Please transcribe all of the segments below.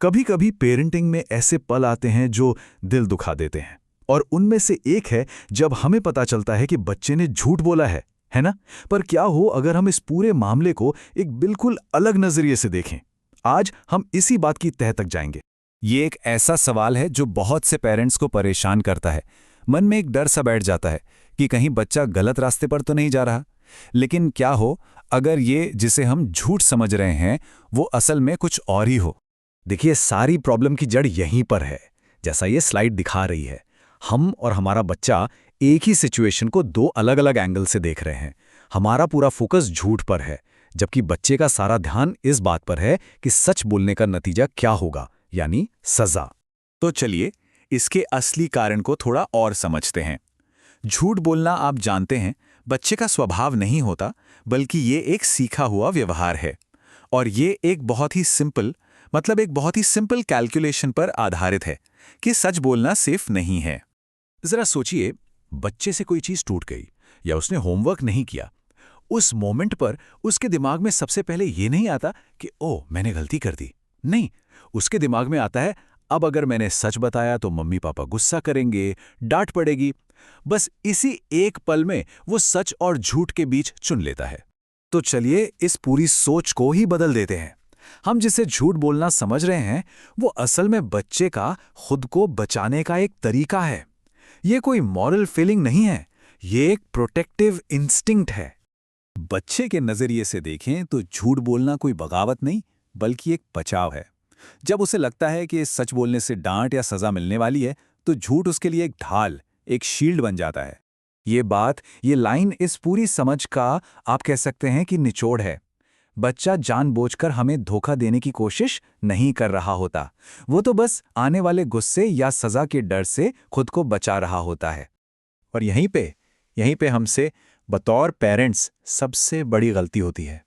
कभी कभी पेरेंटिंग में ऐसे पल आते हैं जो दिल दुखा देते हैं, और उनमें से एक है जब हमें पता चलता है कि बच्चे ने झूठ बोला है ना? पर क्या हो अगर हम इस पूरे मामले को एक बिल्कुल अलग नजरिए से देखें? आज हम इसी बात की तह तक जाएंगे। ये एक ऐसा सवाल है जो बहुत से पेरेंट्स को परेशान करता है। मन में एक डर सा बैठ जाता है कि कहीं बच्चा गलत रास्ते पर तो नहीं जा रहा। लेकिन क्या हो अगर ये जिसे हम झूठ समझ रहे हैं वो असल में कुछ और ही हो। देखिए, सारी प्रॉब्लम की जड़ यहीं पर है। जैसा ये स्लाइड दिखा रही है, हम और हमारा बच्चा एक ही सिचुएशन को दो अलग अलग एंगल से देख रहे हैं। हमारा पूरा फोकस झूठ पर है, जबकि बच्चे का सारा ध्यान इस बात पर है कि सच बोलने का नतीजा क्या होगा, यानी सजा। तो चलिए इसके असली कारण को थोड़ा और समझते हैं। झूठ बोलना, आप जानते हैं, बच्चे का स्वभाव नहीं होता, बल्कि ये एक सीखा हुआ व्यवहार है। और ये एक बहुत ही सिंपल कैलकुलेशन पर आधारित है कि सच बोलना सेफ नहीं है। जरा सोचिए, बच्चे से कोई चीज टूट गई या उसने होमवर्क नहीं किया। उस मोमेंट पर उसके दिमाग में सबसे पहले ये नहीं आता कि ओह, मैंने गलती कर दी। नहीं, उसके दिमाग में आता है, अब अगर मैंने सच बताया तो मम्मी पापा गुस्सा करेंगे, डांट पड़ेगी। बस इसी एक पल में वो सच और झूठ के बीच चुन लेता है। तो चलिए इस पूरी सोच को ही बदल देते हैं। हम जिसे झूठ बोलना समझ रहे हैं वो असल में बच्चे का खुद को बचाने का एक तरीका है। ये कोई मॉरल फीलिंग नहीं है, ये एक प्रोटेक्टिव इंस्टिंक्ट है। बच्चे के नजरिए से देखें तो झूठ बोलना कोई बगावत नहीं, बल्कि एक बचाव है। जब उसे लगता है कि सच बोलने से डांट या सजा मिलने वाली है, तो झूठ उसके लिए एक ढाल, एक शील्ड बन जाता है। ये लाइन इस पूरी समझ का, आप कह सकते हैं कि निचोड़ है। बच्चा जानबूझकर हमें धोखा देने की कोशिश नहीं कर रहा होता। वो तो बस आने वाले गुस्से या सजा के डर से खुद को बचा रहा होता है। और यहीं पे हमसे बतौर पेरेंट्स सबसे बड़ी गलती होती है।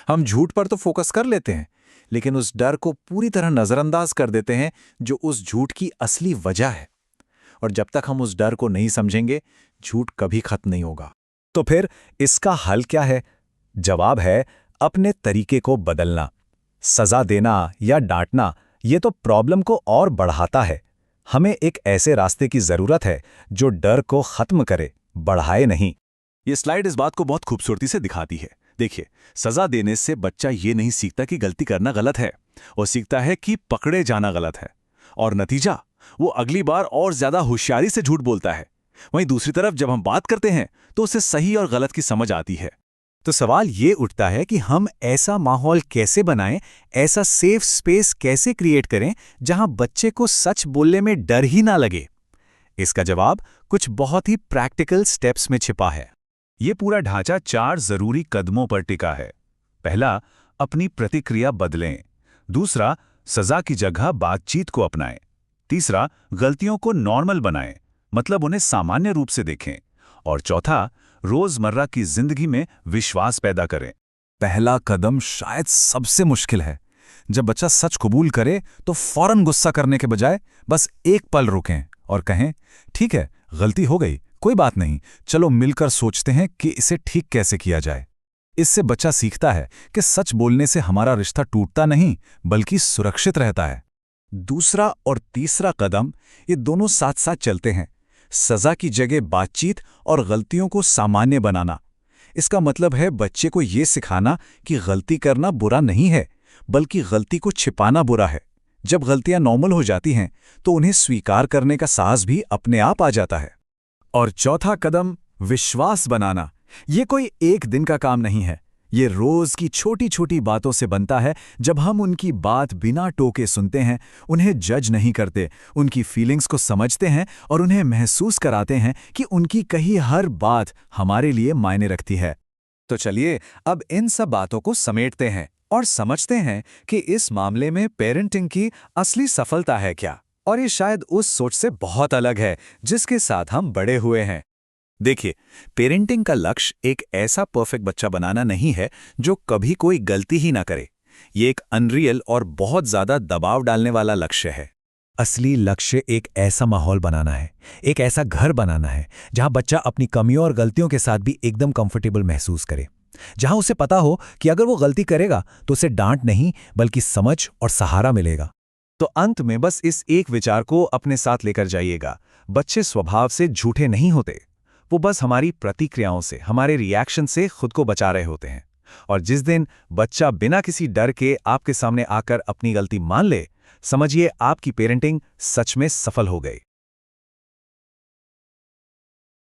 हम झूठ पर तो फोकस कर लेते हैं, लेकिन उस डर को पूरी तरह नजरअंदाज कर देते हैं जो उस झूठ की असली वजह है। और जब तक हम उस डर को नहीं समझेंगे, झूठ कभी खत्म नहीं होगा। तो फिर इसका हल क्या है? जवाब है अपने तरीके को बदलना। सजा देना या डांटना ये तो प्रॉब्लम को और बढ़ाता है। हमें एक ऐसे रास्ते की जरूरत है जो डर को खत्म करे, बढ़ाए नहीं। ये स्लाइड इस बात को बहुत खूबसूरती से दिखाती है। देखिए, सजा देने से बच्चा ये नहीं सीखता कि गलती करना गलत है, वो सीखता है कि पकड़े जाना गलत है। और नतीजा, वो अगली बार और ज्यादा होशियारी से झूठ बोलता है। वहीं दूसरी तरफ जब हम बात करते हैं तो उसे सही और गलत की समझ आती है। तो सवाल ये उठता है कि हम ऐसा माहौल कैसे बनाएं, ऐसा सेफ स्पेस कैसे क्रिएट करें जहां बच्चे को सच बोलने में डर ही ना लगे। इसका जवाब कुछ बहुत ही प्रैक्टिकल स्टेप्स में छिपा है। ये पूरा ढांचा 4 जरूरी कदमों पर टिका है। पहला, अपनी प्रतिक्रिया बदलें। दूसरा, सजा की जगह बातचीत को अपनाएं। तीसरा, गलतियों को नॉर्मल बनाएं, मतलब उन्हें सामान्य रूप से देखें। और चौथा, रोजमर्रा की जिंदगी में विश्वास पैदा करें। पहला कदम शायद सबसे मुश्किल है। जब बच्चा सच कबूल करे तो फौरन गुस्सा करने के बजाय बस एक पल रुकें और कहें, ठीक है, गलती हो गई, कोई बात नहीं, चलो मिलकर सोचते हैं कि इसे ठीक कैसे किया जाए। इससे बच्चा सीखता है कि सच बोलने से हमारा रिश्ता टूटता नहीं, बल्कि सुरक्षित रहता है। दूसरा और तीसरा कदम, ये दोनों साथ साथ चलते हैं। सजा की जगह बातचीत और गलतियों को सामान्य बनाना। इसका मतलब है बच्चे को ये सिखाना कि गलती करना बुरा नहीं है, बल्कि गलती को छिपाना बुरा है। जब गलतियां नॉर्मल हो जाती हैं तो उन्हें स्वीकार करने का साहस भी अपने आप आ जाता है। और चौथा कदम, विश्वास बनाना। ये कोई एक दिन का काम नहीं है, ये रोज की छोटी छोटी बातों से बनता है। जब हम उनकी बात बिना टोके सुनते हैं, उन्हें जज नहीं करते, उनकी फीलिंग्स को समझते हैं और उन्हें महसूस कराते हैं कि उनकी कही हर बात हमारे लिए मायने रखती है। तो चलिए अब इन सब बातों को समेटते हैं और समझते हैं कि इस मामले में पेरेंटिंग की असली सफलता है क्या। और ये शायद उस सोच से बहुत अलग है जिसके साथ हम बड़े हुए हैं। देखिए, पेरेंटिंग का लक्ष्य एक ऐसा परफेक्ट बच्चा बनाना नहीं है जो कभी कोई गलती ही ना करे। ये एक अनरियल और बहुत ज्यादा दबाव डालने वाला लक्ष्य है। असली लक्ष्य एक ऐसा माहौल बनाना है, एक ऐसा घर बनाना है जहां बच्चा अपनी कमियों और गलतियों के साथ भी एकदम कंफर्टेबल महसूस करे, जहां उसे पता हो कि अगर वो गलती करेगा तो उसे डांट नहीं बल्कि समझ और सहारा मिलेगा। तो अंत में बस इस एक विचार को अपने साथ लेकर जाइएगा, बच्चे स्वभाव से झूठे नहीं होते। वो बस हमारी प्रतिक्रियाओं से, हमारे रिएक्शन से खुद को बचा रहे होते हैं। और जिस दिन बच्चा बिना किसी डर के आपके सामने आकर अपनी गलती मान ले, समझिए आपकी पेरेंटिंग सच में सफल हो गई।